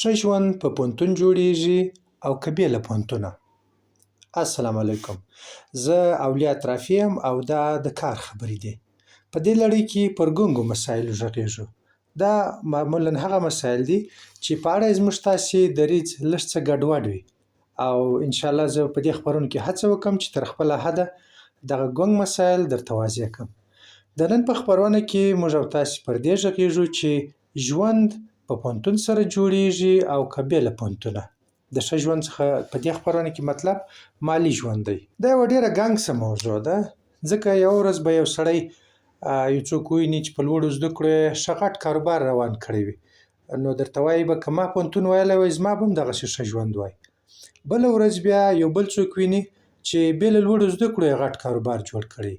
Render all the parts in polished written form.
ښه ژوند په پوهنتون جوړېږي او که بې له پوهنتونه. السلام علیکم. زه اولیا اطرافي یم او دا د کار خبرې دي. په دې لړۍ کې پر ګونګو مسایلو غږېږو. دا معمولاً هغه مسایل دي چې په اړه یې زموږ ستاسې دریځ لږ څه ګډوډ وي، او انشاءالله زه په دې خپرونه کې هڅه وکم چې تر خپله حده دغه ګونګ مسایل درته واضح کړم. د نن په خپرونه کې موږ او تاسې پر دې غږېږو چې ژوند په پوهنتون سره جوړېږي او که بې له پوهنتونه. د ښه ژوند څخه په دې خپرونه کې مطلب مالي ژوند دی. دا یوه ډېره ګنګسه موضوع ده، ځکه یوه ورځ به یو سړی یو څوک وویني چې په لوړو زده کړو یې ښه غټ کاروبار روان کړی وي، نو درته وایي به که ما پوهنتون ویلی وای زما به هم دغسې ښه ژوند وای. بله ورځ بیا یو بل څوک ویني چې بې له لوړو زده کړو یې غټ کاروبار جوړ کړی،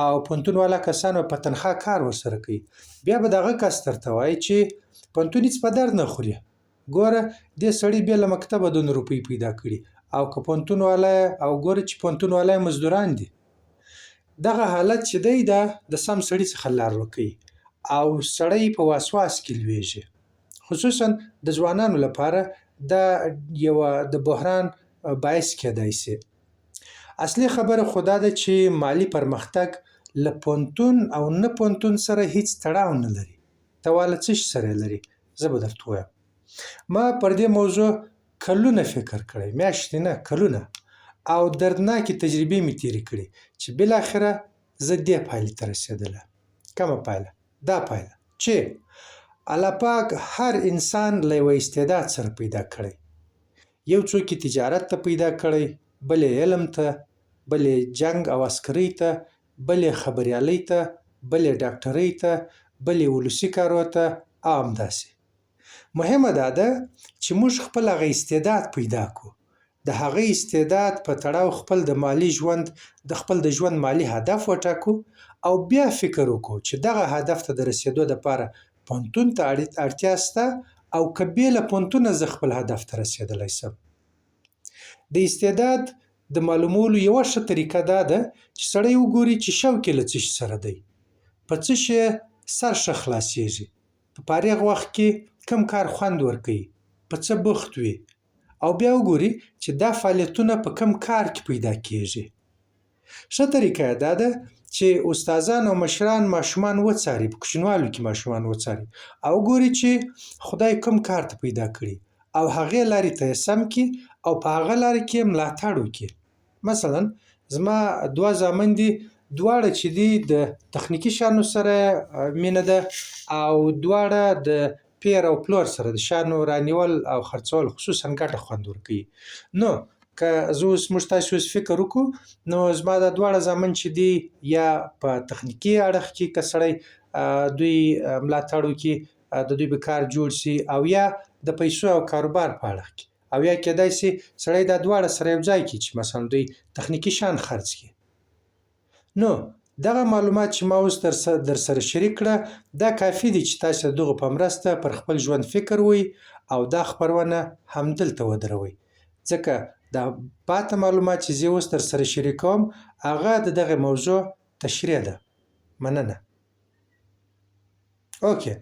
او پوهنتون والا کسان به په تنخوا کار ورسره کوي. بیا به دغه کس درته وایي چې پوهنتون هېڅ په درد نه خوري، ګوره دې سړي بې له مکتبه دونه روپۍ پیدا کړي، او که پوهنتون والا او ګوره چې پوهنتون والا مزدوران دي. دغه حالت چې دی دا د سم سړي څخه لار ورکوي او سړی په وسواس کې لویږي. خصوصاً د ځوانانو لپاره دا یوه د بحران باعث کېدای شي. اصلي خبره خو دا ده چې مالي پرمختګ له پوهنتون او نه پوهنتون سره هېڅ تړاو نه لري. ته واله څه شي سره یې لري؟ زه به درته ووایم. ما پر دې موضوع کلونه فکر کړی، میاشتې نه کلونه، او دردناکې تجربې مې تېرې کړي چې بالاخره زه دې پایلې ته رسېدلی. کومه پایله؟ دا پایله چې الله پاک هر انسان له یوه استعداد سره پیدا کړی. یو څوک یې تجارت ته پیدا کړی، بل یې علم ته، بل یې جنګ او عسکرۍ ته، بل یې خبریالۍ ته، بل یې ډاکټرۍ ته، بل یې ولسي کارو ته، او همداسې. مهمه دا ده چې موږ خپل هغه استعداد پیدا کړو، د هغه استعداد په تړاو خپل د مالي ژوند د ژوند مالي هدف وټاکو، او بیا فکر وکړو چې دغه هدف ته د رسېدو دپاره پوهنتون ته اړتیا شته، او که بې له پوهنتونه زه خپل هدف ته رسېدلی شم. د استعداد د معلومولو یوه ښه طریقه دا ده چې سړی وګوري چې شوق یې له څه شي سره دی، په څه شي سر ښه خلاصېږي، په فارغ وخت کې کوم کار خوند ورکوي، په څه بوخت وي، او بیا وګوري چې دا فعالیتونه په کوم کار کې پیدا کېږي. ښه طریقه یې دا ده چې استادان او مشران ماشومان وڅاري، په کوچنیوالو کې ماشومان وڅاري، او ګوري چې خدای کوم کار ته پیدا کړي، او هغې لارې ته یې سم کړي، او په هغه لارې کې یې ملاتړ وکړي. مثلاً زما دوه زامن دي، دواړه چې دي د تخنیکي شیانو سره مینه ده، او دواړه د پیر او پلور سره د شیانو رانیول او خرڅول خصوصاً ګټه خوند ورکوي. نو که زه اوس موږ تاسې اوس فکر وکړو، نو زما دا دواړه زامن چې دي یا په تخنیکي اړخ کې که سړی دوی ملاتړ وکړي، د دوی به کار جوړ شي، او یا د پیسو او کاروبار په اړخ کې، او یا کېدای شي سړی دا دواړه سره یو ځای کړي چې مثلا دوی تخنیکي شیان خرڅ کړي. نو دغه معلومات چې ما اوس درسره شریک کړه، دا کافي دي چې تاسې د دغو په مرسته پر خپل ژوند فکر ووایئ، او دا خپرونه همدلته ودروئ، ځکه دا پاته معلومات چې زه اوس درسره شریکوم هغه د دغې موضوع تشریح ده. مننه. اوکې،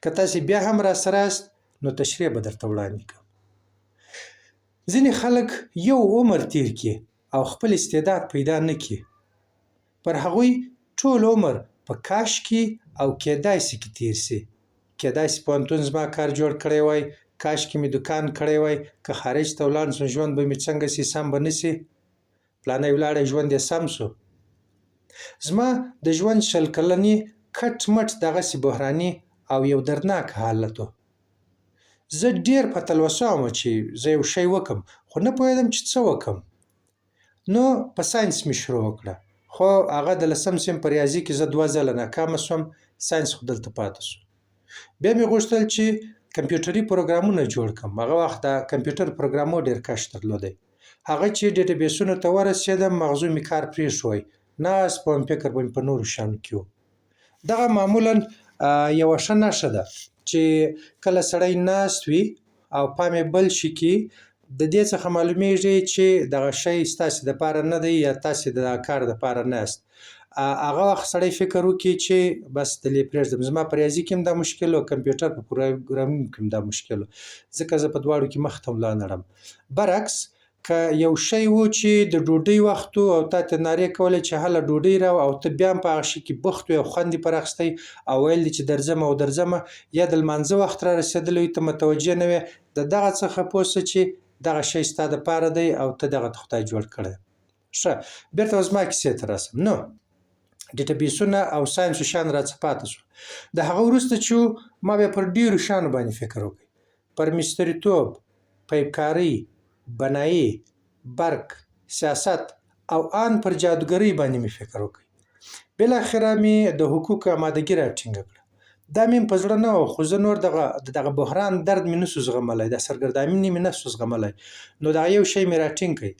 که تاسې بیا هم راسره یاست نو تشریح به درته وړاندې کړم. ځینې خلک یو عمر تیر کړي او خپل استعداد پیدا نه کړي، پر هغوی ټول عمر په کاش کې او کېدای شي کې تیر شي. کېدای شي پوهنتون زما کار جوړ کړی وای، کاش کې مې دکان کړی وای، که خارج ته ولاړ شم ژوند به مې څنګه شي، سم به نه شي، فلانی ولاړی ژوند یې سم شو. زما د ژوند شل کلنې کټ مټ دغسې بحراني او یو دردناک حالت و. زه ډېر په تلوسه وم چې زه یو شی وکم، خو نه پوهېدم چې څه وکم. نو په ساینس مې شروع وکړه، خو هغه د 10م صنف په ریاضي کې زه 2 ځله ناکامه شوم، ساینس خو دلته پاتې شو. بیا مې غوښتل چې کمپیوټري پروګرامونه جوړ کړم. هغه وخت د کمپیوټر پروګرامو ډېر کشف درلودی. هغه چې ډیټابیسونو ته ورسېدم، مغزو مې کار پرېښوی، ناست به وم فکر به مې په نورو شیانو کې و. دغه معمولاً یوه ښه نښه ده چې کله سړی ناست وي او پام یې بل شي کې، د دې څخه معلومیږي چې دغه شی ستاسې دپاره نه دی، یا تاسې د دغه کار دپاره نه یاست. هغه وخت سړی فکر وکړي چې بس دلې پرېږدم. زما په ریاضي کې هم دا مشکل و، کمپیوټر په پروګرامینګ کې هم دا مشکل و، ځکه زه په دواړو کې مخ ته ملا نړم. برعکس که یو شی و چې د ډوډۍ وخت و او تا ته نارې کولې چې هله ډوډۍ راوړه او ته بیا هم په هغه شي کې بوخت وې او خوند یې پر اخیستی او ویل دي چې درځم او درځمه، یا د لمانځه وخت را رسېدلی وي ته متوجه نه وې، د دغه څخه پوه شه چې دغه شی ستا دپاره دی او ته دغه ته خدای جوړ کړی. ښه، بېرته به زما کیسې ته راسم. نو ډیټابیسونه او ساینس شیان راڅه پاته شول. د هغه وروسته چې ما بیا پر ډېرو شیانو باندې فکر وکړ، پر مستریتوب، پیبکارۍ، بنایي، برق، سیاست او ان پر جادوګرۍ باندې مې فکر وکړ. بالاخره مې د حقوقو امادګي راټینګه کړه. دا مې په زړه نه وه، خو زه نور دغه بحران درد مې نسو زغملی، دا سرګرداني مې نسو زغملی، نو دغه یو شی مې راټینګ کړ.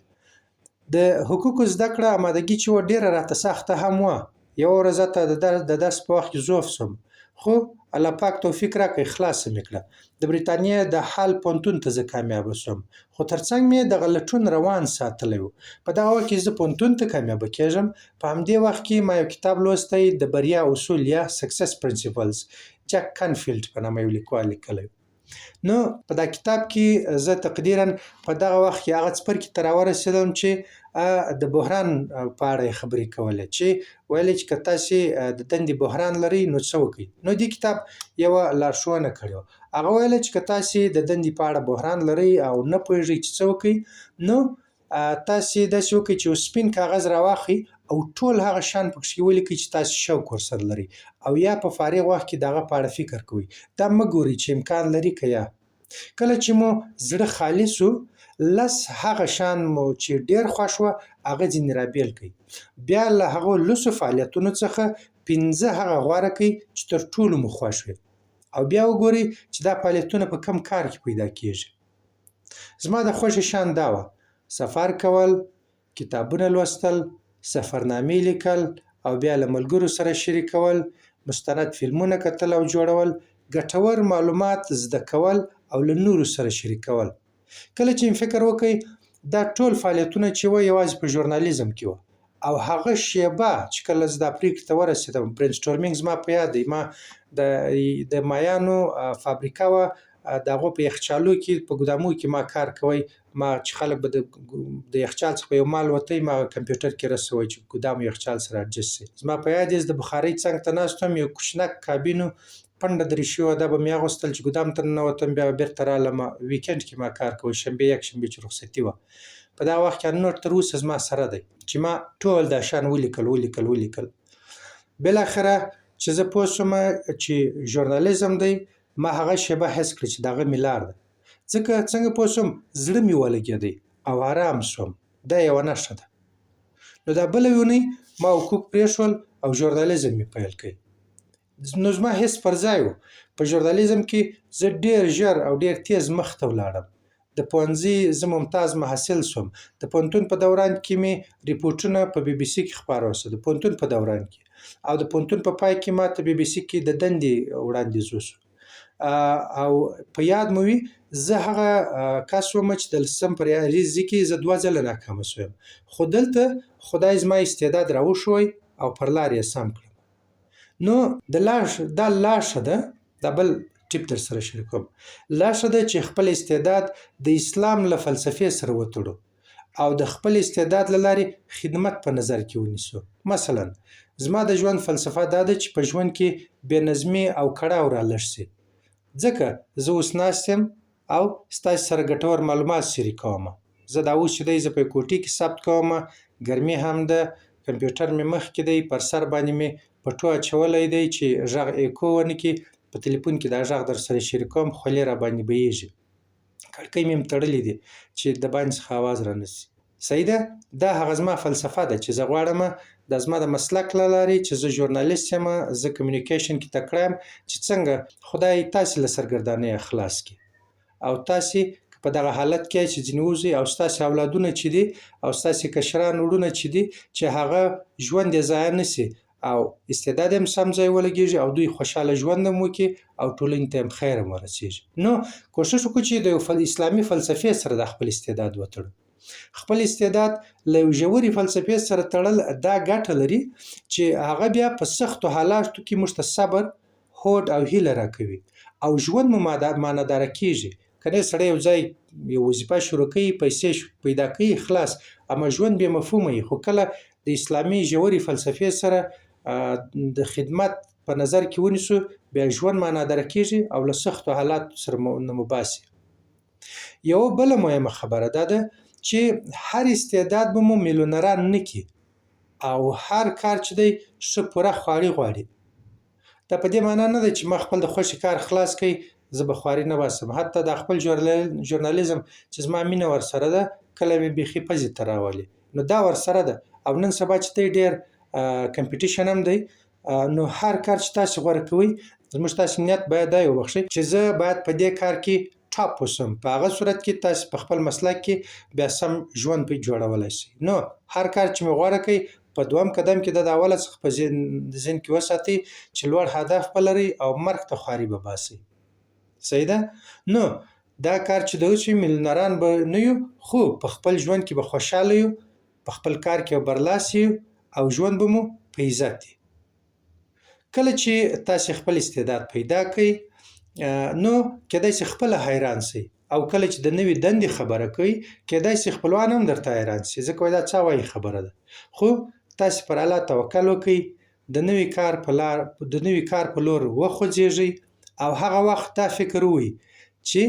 د حقوقو زده کړه امادګي چې وه ډېره راته سخته هم وه. یوه ورځ حتی د درس په وخت کې ضعف شوم، خو الله پاک توفیق راکړ، خلاصه مې کړه. د بریتانیا د حال پوهنتون ته زه کامیابه شوم، خو ترڅنګ مې دغه لټون روان ساتلی و. په دغه وخت کې زه پوهنتون ته کامیابه کېږم، په همدې وخت کې ما یو کتاب لوستی، د بریا اصول یا سکسس پرنسپلز، جک کنفیلډ په نامه یو لیکوال لیکلی و. نو په دا کتاب کې زه تقدیرا په دغه وخت کې هغه څپرکي ته راورسېدم چې د بحران په اړه یې خبرې کولې، چې ویل چې که تاسې د دندې بحران لرئ نو څه وکړئ. نو دې کتاب یوه لارښوونه کړې وه. هغه ویله چې که تاسې د دندې په اړه بحران لرئ او نه پوهېږئ چې څه وکړئ، نو تاسې داسې وکړئ چې یو سپین کاغذ راواخلئ او ټول هغه شیان پکښې ولیکئ چې تاسې شوق ورسره لرئ، او یا په فارغ وخت کې د هغه په اړه فکر کوئ. دا مه ګورئ چې امکان لري که یا. کله چې مو زړه خالص و، لس هغه شیان مو چې ډېر خوښ وه هغه ځینې رابېل کړئ. بیا له هغو لسو فعالیتونو څخه 5 هغه غوره کړئ چې تر ټولو مو خوښ وي، او بیا وګورئ چې دا فعالیتونه په کم کار کې پیدا کېږي. زما د خوښې شیان دا وه: سفر کول، کتابونه لوستل، سفرنامې لیکل او بیا له ملګرو سره شریکول، مستند فلمونه کتل او جوړول، ګټور معلومات زده کول او له نورو سره شریکول. کله چې مې فکر وکړ، دا ټول فعالیتونه چې وه یوازې په ژورنالیزم کې وه، او هغه شیبه چې کله زه دا پرېکړې ته ورسېدم، برینسټورمینګ زما په یاد دی، ما د مایانو فابریکه وه، د هغو په یخچالو کې په ګدامونو کې ما کار کوی. ما چې خلک به د یخچال څخه یو مال وتی، ما کمپیوټر کې رسوی چې ګدام یخچال سره اډجست شي. زما په یاد دی، زه د بخارۍ څنګ ته ناست وم، یو کوچنک کابین و، پنډه درې شوې وه، دا به مې اغوستل چې ګدام ته ننوتم، بیا به بېرته رالم. ویکینډ کې ما کار کوی، شنبې یکشنبې چې رخصتي وه. په دغه وخت کې نور تر اوسه زما سره دی چې ما ټول دا شیان ولیکل. بالاخره چې زه پوه شوم چې ژورنالیزم دی، ما هغه شیبه حس کړه چې دغه مې لار ده. ځکه څنګه پوه شوم، زړه مې ولګېدی او ارام شوم. دا یوه نښه ده. نو دا بله اونۍ ما حقوق پرېښول او ژورنالیزم مې پیل کړ. نو زما حس پر ځای و. په ژورنالیزم کې زه ډېر ژر او ډېر تېز مخ ته ولاړم. د پوهنځي زه ممتاز محصل شوم. د پوهنتون په دوران کې مې ریپورټونه په بي بي سي کې خپاره شول، د پوهنتون په دوران کې. او د پوهنتون په پای کې ما ته بي بي سي کې د دندې وړاندیز وشو. او په یاد مو وي، زه هغه کس وم چې د لسم په ریاضي کې زه 2 ځله ناکامه شوم، خو دلته خدای زما استعداد راوښوی او پر لار یې سم کړم. نو دا لا ښه ده، دا بل ټیپ در سره شریکوم. لا ښه ده چې خپل استعداد د اسلام له فلسفې سره وتړو او د خپل استعداد له لارې خدمت په نظر کې ونیسو. مثلا زما د ژوند فلسفه دا ده چې په ژوند کې بې نظمي او کړاو را لږ شي. ځکه زه اوس ناست یم او ستاسې سره ګټور معلومات شریکوم. زه دا اوس چې دی، زه په کوټې کې ثبت کوم، ګرمي هم ده، کمپیوټر مې مخکې دی، پر سر باندې مې پټو اچولی دی چې غږ ایکو ونه کړي. په تلیفون کې دا غږ در سره شریکوم، خولې را باندې بهیږي. کړکۍ مې هم تړلې دي چې د باندې څخه اواز را نه شي. صحیح ده؟ دا هغه زما فلسفه ده چې زه غواړم دا زما د مسلک له لارې چې زه ژورنالیست یم، زه کمیونیکیشن کې تکړه یم، چې څنګه خدای تاسې له سرګردانۍ خلاص کړي. او تاسې په دغه حالت کې چې ځینې وځئ او ستاسې اولادونه چې دي او ستاسې کشران وروڼه چې دي، چې هغه ژوند یې ضایع نه شي او استعداد یې هم سم ځای ولګېږي او دوی خوشحاله ژوند هم وکړي او ټولنې ته هم خیر هم ورسېږي. نو کوښښ وکړو چې د یو اسلامي فلسفې سره د خپل استعداد وتړو. خپل استعداد له یو ژورې فلسفې سره تړل دا ګټه لري چې هغه بیا په سختو حالاتو کې موږ ته صبر، هوډ او هیله راکوي او ژوند مو معناداره کېږي. که نه سړی یو ځای یو وظیفه شروع کوي، پیسې پیدا کوي، خلاص، اما ژوند بې مفهومه وي. خو کله د اسلامي ژورې فلسفې سره د خدمت په نظر کې ونیسو، بیا ژوند معناداره کېږي او له سختو حالاتو سره مو باسي. یوه بله مهمه خبره دا ده چې هر استعداد به مو میلیونران نه کړي او هر کار چې دی ښه پوره خواري غواړي. دا په دې معنا نه ده چې ما خپل د خوښې کار خلاص کړئ، زه به خواري نه باسم. حتی دا خپل ژورنالیزم چې زما مینه ورسره ده، کله مې بیخي پزې ته راولي، نو دا ورسره ده. او نن سبا چې دی ډېر کمپیټیشن هم دی، نو هر کار چې تاسې غوره کوئ، زموږ تاسې نیت باید دا وبخښئ چې زه باید په دې کار کې ټاپ اوسم. په هغه صورت کې تاسې په خپل مسلک کې بیا سم ژوند پې جوړولی شئ. نو هر کار چې مې غوره کړئ، په دویم قدم کې د اوله څخه په ذهن کې وساتئ چې لوړ هدف به لرئ او مرګ ته خواري به باسئ. صحیح ده؟ نو دا کار چې دی چې میلیونران به نه یو، خو په خپل ژوند کې به خوشحاله یو، په خپل کار کې به برلاسی یو او ژوند به مو په عزت وي. کله چې تاسې خپل استعداد پیدا کړئ، نو کېدای شي خپله حیران شئ، او کله چې د نوې دندې خبره کوئ، کېدای شي خپلوان هم درته حیران شي، ځکه وایي دا څه وایي خبره ده. خو تاسې پر الله توکل وکړئ، د نوي کار په لور وخوځېږئ او هغه وخت دا فکر ووایئ چې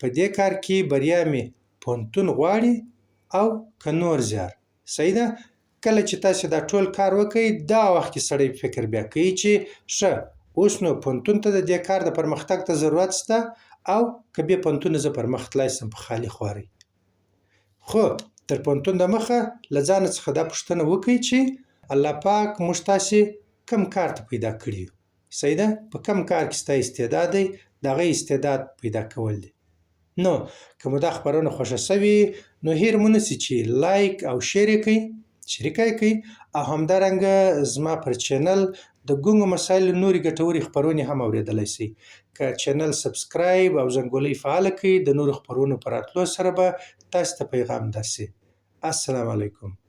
په دې کار کې بریا مې پوهنتون غواړي او که نور زیار. صحیح ده؟ کله چې تاسې دا ټول کار وکړئ، دا وخت کې سړی فکر بیا کوي چې ښه، اوس نو پوهنتون ته د دې کار د پرمختګ ته ضرورت شته، او که بې پوهنتونه زه پرمخ تللی شم په خالي خوارۍ. خو تر پوهنتون دمخه له ځانه څخه دا پوښتنه وکړئ چې الله پاک موږ تاسې کوم کار ته پیدا کړي یو. صحیح ده؟ په کوم کار کې ستا استعداد دی، د هغه استعداد پیدا کول دی. نو که مو دا خپرونه خوښه شوې، نو هېر مو نسي چې لایک او شیر یې کړئ، شریکه یې کړئ، او همدارنګه زما پر چینل د ګونګو مسایلو نورې ګټورې خپرونې هم اورېدلی شئ. که چینل سبسکرایب او زنګولۍ فعاله کړئ، د نورو خپرونو په راتلو سره به تاسې ته پیغام درشي. السلام علیکم.